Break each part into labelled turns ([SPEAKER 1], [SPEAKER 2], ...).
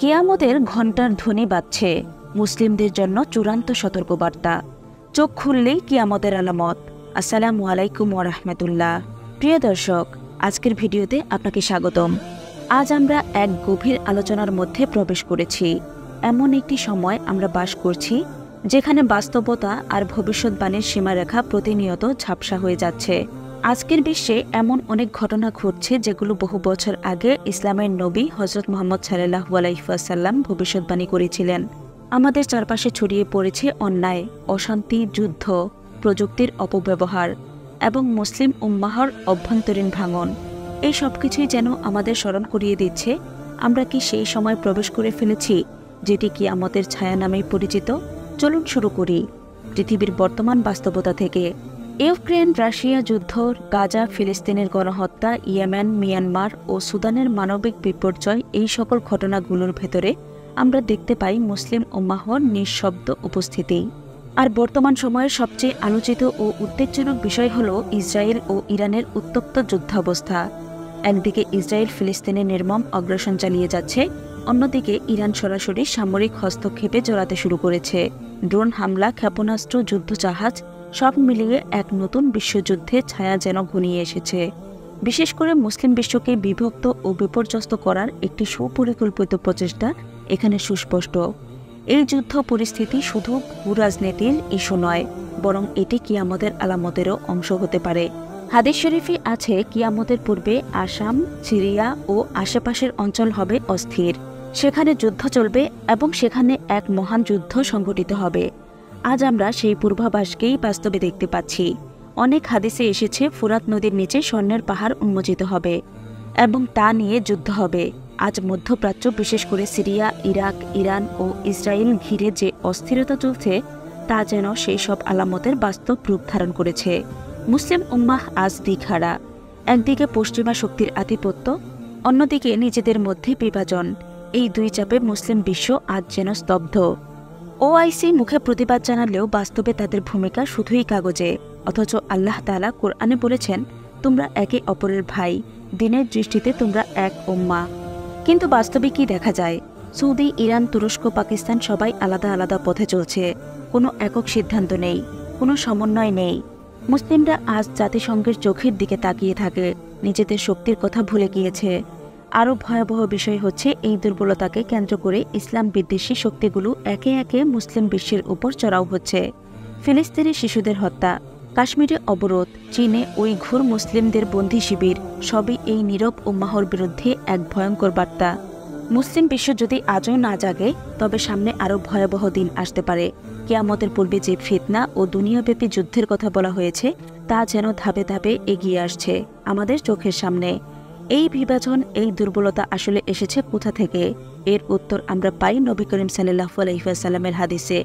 [SPEAKER 1] কিয়ামতের ঘণ্টার ধ্বনি বাজছে, মুসলিমদের জন্য চূড়ান্ত সতর্কবার্তা। চোখ খুললেই কিয়ামতের আলামত। আসসালামু আলাইকুম ওয়া রাহমাতুল্লাহ। প্রিয় দর্শক, আজকের ভিডিওতে আপনাকে স্বাগতম। আজ আমরা এক গভীর আলোচনার মধ্যে প্রবেশ করেছি। এমন একটি সময় আমরা বাস করছি যেখানে বাস্তবতা আর ভবিষ্যৎবাণীর সীমারেখা প্রতিনিয়ত ঝাপসা হয়ে যাচ্ছে। আজকের বিশ্বে এমন অনেক ঘটনা ঘটছে যেগুলো বহু বছর আগে ইসলামের নবী হযরত মুহাম্মদ সাল্লাল্লাহু আলাইহি ওয়াসাল্লাম ভবিষ্যৎবাণী করেছিলেন। আমাদের চারপাশে ছড়িয়ে পড়েছে অন্যায়, অশান্তি, যুদ্ধ, প্রযুক্তির অপব্যবহার এবং মুসলিম উম্মাহর অভ্যন্তরীণ ভাঙন। এই সব কিছুই যেন আমাদের স্মরণ করিয়ে দিচ্ছে, আমরা কি সেই সময় প্রবেশ করে ফেলেছি যেটি কিয়ামতের ছায়া নামেই পরিচিত। চলুন শুরু করি পৃথিবীর বর্তমান বাস্তবতা থেকে। ইউক্রেন রাশিয়া যুদ্ধ, গাজা, ফিলিস্তিনের গণহত্যা, ইয়েমেন, মিয়ানমার ও সুদানের মানবিক বিপর্যয়, এই সকল ঘটনাগুলোর ভেতরে আমরা দেখতে পাই মুসলিম উম্মাহর নিঃশব্দ উপস্থিতি। আর বর্তমান সময়ের সবচেয়ে আলোচিত ও উদ্বেগজনক বিষয় হল ইসরায়েল ও ইরানের উত্তপ্ত যুদ্ধাবস্থা। একদিকে ইসরায়েল ফিলিস্তিনে নির্মম অগ্রাসন চালিয়ে যাচ্ছে, অন্যদিকে ইরান সরাসরি সামরিক হস্তক্ষেপে জড়াতে শুরু করেছে। ড্রোন হামলা, ক্ষেপণাস্ত্র, যুদ্ধজাহাজ, সব মিলিয়ে এক নতুন বিশ্বযুদ্ধের ছায়া যেন ঘনিয়ে এসেছে। বিশেষ করে মুসলিম বিশ্বকে বিভক্ত ও বিপর্যস্ত করার একটি সুপরিকল্পিত প্রচেষ্টা এখানে সুস্পষ্ট। এই যুদ্ধ পরিস্থিতি শুধু ভূরাজনীতির ইস্যু নয়, বরং এটি কিয়ামতের আলামতেরও অংশ হতে পারে। হাদিস শরীফে আছে, কিয়ামতের পূর্বে আসাম, সিরিয়া ও আশেপাশের অঞ্চল হবে অস্থির। সেখানে যুদ্ধ চলবে এবং সেখানে এক মহান যুদ্ধ সংঘটিত হবে। আজ আমরা সেই পূর্বাভাসকেই বাস্তবে দেখতে পাচ্ছি। অনেক হাদিসে এসেছে, ফুরাত নদীর নিচে স্বর্ণের পাহাড় উন্মোচিত হবে এবং তা নিয়ে যুদ্ধ হবে। আজ মধ্যপ্রাচ্য, বিশেষ করে সিরিয়া, ইরাক, ইরান ও ইসরায়েল ঘিরে যে অস্থিরতা চলছে, তা যেন সেই সব আলামতের বাস্তব রূপ ধারণ করেছে। মুসলিম উম্মাহ আজ দিকহারা। একদিকে পশ্চিমা শক্তির আধিপত্য, অন্যদিকে নিজেদের মধ্যে বিভাজন। এই দুই চাপে মুসলিম বিশ্ব আজ যেন স্তব্ধ। ওআইসি মুখে প্রতিবাদ জানালেও বাস্তবে তাদের ভূমিকা শুধুই কাগজে। অথচ আল্লাহ তাআলা কোরআনে বলেছেন, তোমরা একে অপরের ভাই, দিনের দৃষ্টিতে তোমরা এক উম্মাহ। কিন্তু বাস্তবে কি দেখা যায়? সৌদি, ইরান, তুরস্ক, পাকিস্তান সবাই আলাদা আলাদা পথে চলছে। কোনো একক সিদ্ধান্ত নেই, কোনো সমন্বয় নেই। মুসলিমরা আজ জাতিসংঘের চোখের দিকে তাকিয়ে থাকে, নিজেদের শক্তির কথা ভুলে গিয়েছে। আরও ভয়াবহ বিষয় হচ্ছে, এই দুর্বলতাকে কেন্দ্র করে ইসলাম বিদ্বেষী শক্তিগুলো একে একে মুসলিম বিশ্বের উপর চড়াও হচ্ছে। ফিলিস্তিনি শিশুদের হত্যা, কাশ্মীরে অবরোধ, চীনে উইঘুর মুসলিমদের বন্দী শিবির, সবই এই নীরব উম্মাহর বিরুদ্ধে এক ভয়ঙ্কর বার্তা। মুসলিম বিশ্ব যদি আজও না জাগে, তবে সামনে আরও ভয়াবহ দিন আসতে পারে। কিয়ামতের পূর্বে যে ফিতনা ও দুনিয়াব্যাপী যুদ্ধের কথা বলা হয়েছে, তা যেন ধাপে ধাপে এগিয়ে আসছে আমাদের চোখের সামনে। এই বিভাজন, এই দুর্বলতা আসলে এসেছে কোথা থেকে? এর উত্তর আমরা পাই নবী করিম সাল্লাল্লাহু আলাইহি ওয়াসাল্লামের হাদিসে।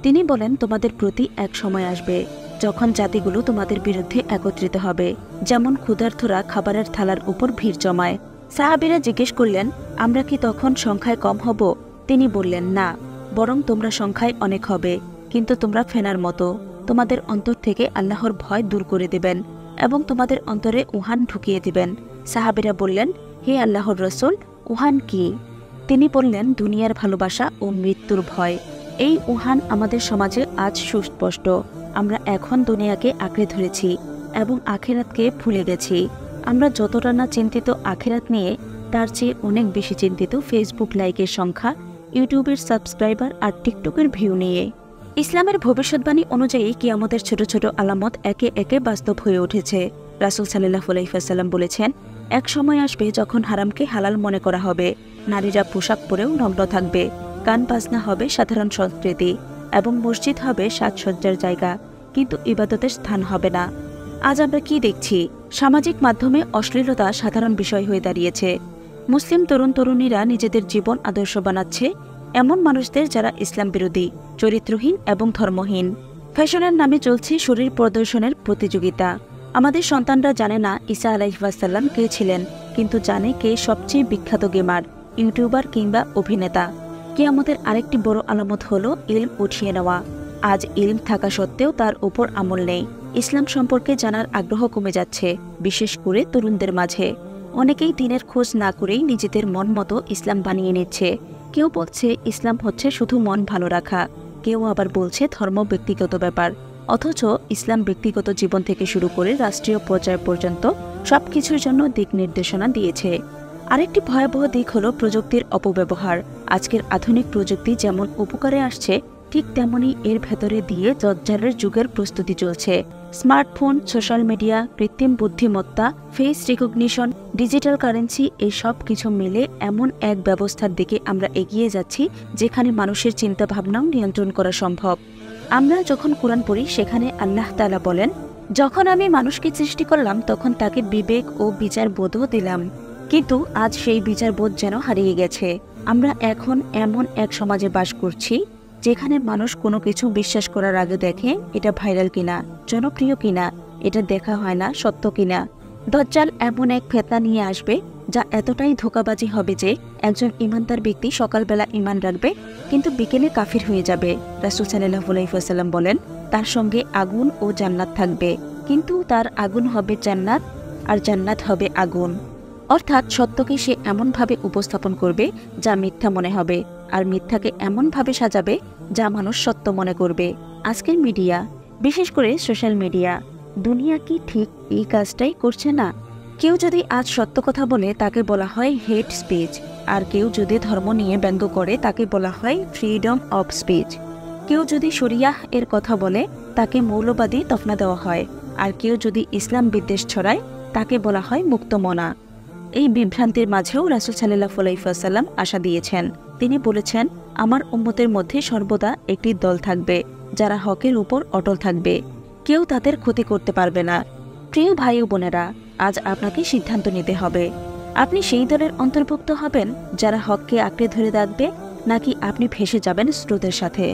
[SPEAKER 1] তিনি বলেন, তোমাদের প্রতি এক সময় আসবে যখন জাতিগুলো তোমাদের বিরুদ্ধে একত্রিত হবে, যেমন ক্ষুধার্তরা খাবারের থালার উপর ভিড় জমায়। সাহাবীরা জিজ্ঞেস করলেন, আমরা কি তখন সংখ্যায় কম হব? তিনি বললেন, না, বরং তোমরা সংখ্যায় অনেক হবে, কিন্তু তোমরা ফেনার মতো। তোমাদের অন্তর থেকে আল্লাহর ভয় দূর করে দেবেন এবং তোমাদের অন্তরে উহান ঢুকিয়ে দিবেন। সাহাবীরা বললেন, হে আল্লাহর রসূল, উহান কি? তিনি বললেন, দুনিয়ার ভালোবাসা ও মৃত্যুর ভয়। এই উহান আমাদের সমাজে আজ সুস্পষ্ট। আমরা এখন দুনিয়াকে আঁকড়ে ধরেছি এবং আখিরাতকে ভুলে গেছি। আমরা যতটা না চিন্তিত আখিরাত নিয়ে, তার চেয়ে অনেক বেশি চিন্তিত ফেসবুক লাইকের সংখ্যা, ইউটিউবের সাবস্ক্রাইবার আর টিকটকের ভিউ নিয়ে। ইসলামের ভবিষ্যৎবাণী অনুযায়ী কিয়ামতের ছোট ছোট আলামত একে একে বাস্তব হয়ে উঠেছে। রাসূল সাল্লাল্লাহু আলাইহি ওয়াসাল্লাম বলেছেন, এক সময় আসবে যখন হারামকে হালাল মনে করা হবে, নারীরা পোশাক পরেও নগ্ন থাকবে, গান বাজনা হবে সাধারণ সংস্কৃতি এবং মসজিদ হবে সাজসজ্জার জায়গা, কিন্তু ইবাদতের স্থান হবে না। আজ আমরা কি দেখছি? সামাজিক মাধ্যমে অশ্লীলতা সাধারণ বিষয় হয়ে দাঁড়িয়েছে। মুসলিম তরুণ তরুণীরা নিজেদের জীবন আদর্শ বানাচ্ছে এমন মানুষদের যারা ইসলাম বিরোধী, চরিত্রহীন এবং ধর্মহীন। ফ্যাশনের নামে চলছে শরীর প্রদর্শনের প্রতিযোগিতা। আমাদের সন্তানরা জানে না ঈসা আলাইহিস সালাম কে ছিলেন, কিন্তু জানে কে সবচেয়ে বিখ্যাত গেমার, ইউটিউবার কিংবা অভিনেতা। কিয়ামতের আরেকটি বড় আলামত হলো ইলম উঠিয়ে নেওয়া। আজ ইলম থাকা সত্ত্বেও তার উপর আমল নেই। ইসলাম সম্পর্কে জানার আগ্রহ কমে যাচ্ছে, বিশেষ করে তরুণদের মাঝে। অনেকেই দিনের খোঁজ না করেই নিজেদের মন মতো ইসলাম বানিয়ে নিচ্ছে। কেউ বলছে ইসলাম হচ্ছে শুধু মন ভালো রাখা, কেউ আবার বলছে ধর্ম ব্যক্তিগত ব্যাপার। অথচ ইসলাম ব্যক্তিগত জীবন থেকে শুরু করে রাষ্ট্রীয় পর্যায় পর্যন্ত সবকিছুর জন্য দিক নির্দেশনা দিয়েছে। আরেকটি ভয়াবহ দিক হলো প্রযুক্তির অপব্যবহার। আজকের আধুনিক প্রযুক্তি যেমন উপকারে আসছে, ঠিক তেমনি এর ভেতরে দিয়ে দজ্জালের যুগের প্রস্তুতি চলছে। স্মার্টফোন, সোশ্যাল মিডিয়া, কৃত্রিম বুদ্ধিমত্তা, ফেস রিকগনিশন, ডিজিটাল কারেন্সি, এই সব কিছু মিলে এমন এক ব্যবস্থার দিকে আমরা এগিয়ে যাচ্ছি যেখানে মানুষের চিন্তাভাবনাও নিয়ন্ত্রণ করা সম্ভব। আমরা যখন কোরআন পড়ি সেখানে আল্লাহ তাআলা বলেন, যখন আমি মানুষকে সৃষ্টি করলাম তখন তাকে বিবেক ও বিচার বোধও দিলাম, কিন্তু আজ সেই বিচারবোধ যেন হারিয়ে গেছে। আমরা এখন এমন এক সমাজে বাস করছি যেখানে মানুষ কোনো কিছু বিশ্বাস করার আগে দেখে এটা ভাইরাল কিনা, জনপ্রিয় কিনা, এটা দেখা হয় না সত্য কিনা। দজ্জাল এমন এক ফেতনা নিয়ে আসবে যা এতটাই ধোঁকাবাজি হবে যে একজন ইমানদার ব্যক্তি সকালবেলা ইমান রাখবে কিন্তু বিকেলে কাফির হয়ে যাবে। রাসূল সাল্লাল্লাহু আলাইহি ওয়াসাল্লাম বলেন, তার সঙ্গে আগুন ও জান্নাত থাকবে, কিন্তু তার আগুন হবে জান্নাত আর জান্নাত হবে আগুন। অর্থাৎ সত্যকে সে এমনভাবে উপস্থাপন করবে যা মিথ্যা মনে হবে, আর মিথ্যাকে এমনভাবে সাজাবে যা মানুষ সত্য মনে করবে। আজকের মিডিয়া, বিশেষ করে সোশ্যাল মিডিয়া, দুনিয়া কি ঠিক এই কাজটাই করছে না? কেউ যদি আজ সত্য কথা বলে তাকে বলা হয় হেট স্পিচ, আর কেউ যদি ধর্ম নিয়ে ব্যঙ্গ করে তাকে বলা হয় ফ্রিডম অফ স্পিচ। কেউ যদি শরিয়াহ এর কথা বলে তাকে মৌলবাদী তকমা দেওয়া হয়, আর কেউ যদি ইসলাম বিদ্বেষ ছড়ায় তাকে বলা হয় মুক্তমনা। এই বিভ্রান্তির মাঝেও রাসূল সাল্লাল্লাহু আলাইহি ওয়াসাল্লাম আশা দিয়েছেন। তিনি বলেছেন, আমার উম্মতের মধ্যে সর্বদা একটি দল থাকবে যারা হকের উপর অটল থাকবে, কেউ তাদের ক্ষতি করতে পারবে না। প্রিয় ভাই ও বোনেরা, আজ আপনাকে সিদ্ধান্ত নিতে হবে, আপনি সেই দলের অন্তর্ভুক্ত হবেন যারা হককে আঁকড়ে ধরে রাখবে, নাকি আপনি ভেসে যাবেন স্রোতের সাথে।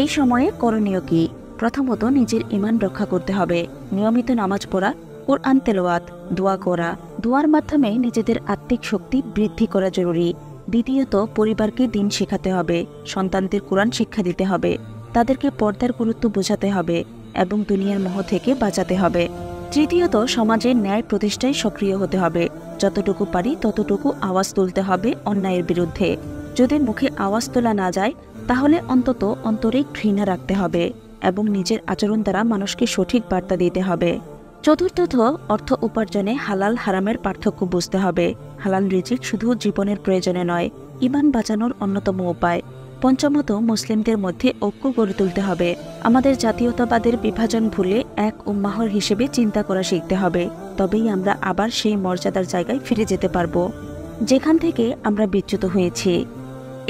[SPEAKER 1] এই সময়ে করণীয় কি? প্রথমত নিজের ঈমান রক্ষা করতে হবে। নিয়মিত নামাজ পড়া, কোরআন তেলাওয়াত, দোয়া করা, দোয়ার মাধ্যমে নিজেদের আত্মিক শক্তি বৃদ্ধি করা জরুরি। দ্বিতীয়ত পরিবারকে দিন শেখাতে হবে, সন্তানদের কোরআন শিক্ষা দিতে হবে, তাদেরকে পর্দার গুরুত্ব বোঝাতে হবে এবং দুনিয়ার মোহ থেকে বাঁচাতে হবে। তৃতীয়ত সমাজে ন্যায় প্রতিষ্ঠায় সক্রিয় হতে হবে। যতটুকু পারি ততটুকু আওয়াজ তুলতে হবে অন্যায়ের বিরুদ্ধে। যদি মুখে আওয়াজ তোলা না যায় তাহলে অন্তত অন্তরে ঘৃণা রাখতে হবে এবং নিজের আচরণ দ্বারা মানুষকে সঠিক বার্তা দিতে হবে। চতুর্থত অর্থ উপার্জনে হালাল হারামের পার্থক্য বুঝতে হবে। হালাল রিজিক শুধু জীবনের প্রয়োজনে নয়, ঈমান বাঁচানোর অন্যতম উপায়। পঞ্চমত মুসলিমদের মধ্যে ঐক্য গড়ে তুলতে হবে। আমাদের জাতীয়তাবাদের বিভাজন ভুলে এক উম্মাহর হিসেবে চিন্তা করা শিখতে হবে। তবেই আমরা আবার সেই মর্যাদার জায়গায় ফিরে যেতে পারব যেখান থেকে আমরা বিচ্যুত হয়েছি।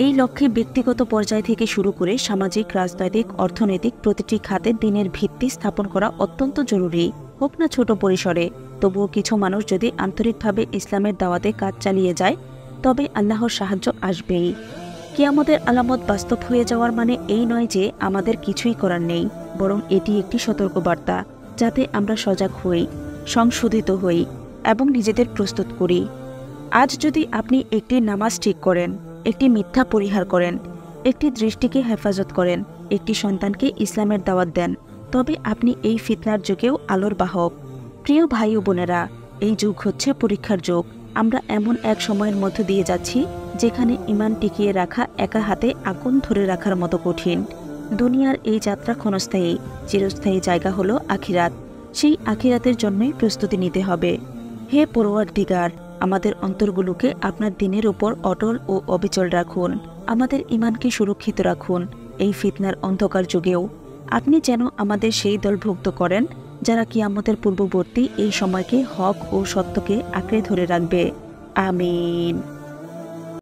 [SPEAKER 1] এই লক্ষ্যে ব্যক্তিগত পর্যায় থেকে শুরু করে সামাজিক, রাজনৈতিক, অর্থনৈতিক প্রতিটি খাতে দিনের ভিত্তি স্থাপন করা অত্যন্ত জরুরি। হোক না ছোট পরিসরে, তবুও কিছু মানুষ যদি আন্তরিকভাবে ইসলামের দাওয়াতে কাজ চালিয়ে যায় তবে আল্লাহর সাহায্য আসবেই। কিয়ামতের আলামত বাস্তব হয়ে যাওয়ার মানে এই নয় যে আমাদের কিছুই করার নেই, বরং এটি একটি সতর্কবার্তা যাতে আমরা সজাগ হই, সংশোধিত হই এবং নিজেদের প্রস্তুত করি। আজ যদি আপনি একটি নামাজ ঠিক করেন, একটি মিথ্যা পরিহার করেন, একটি দৃষ্টিকে হেফাজত করেন, একটি সন্তানকে ইসলামের দাওয়াত দেন, তবে আপনি এই ফিতনার যুগেও আলোর বাহক। প্রিয় ভাই ও বোনেরা, এই যুগ হচ্ছে পরীক্ষার যুগ। আমরা এমন এক সময়ের মধ্য দিয়ে যাচ্ছি যেখানে ঈমান টিকিয়ে রাখা একা হাতে আগুন ধরে রাখার মতো কঠিন। দুনিয়ার এই যাত্রা ক্ষণস্থায়ী, চিরস্থায়ী জায়গা হলো আখিরাত। সেই আখিরাতের জন্যই প্রস্তুতি নিতে হবে। হে পরওয়ারদিগার, আমাদের অন্তরগুলোকে আপনার দিনের উপর অটল ও অবিচল রাখুন। আমাদের ঈমানকে সুরক্ষিত রাখুন এই ফিতনার অন্ধকার যুগেও। আপনি যেন আমাদের সেই দলভুক্ত করেন যারা কিয়ামতের পূর্ববর্তী এই সময়কে হক ও সত্যকে আঁকড়ে ধরে রাখবে। আমিন।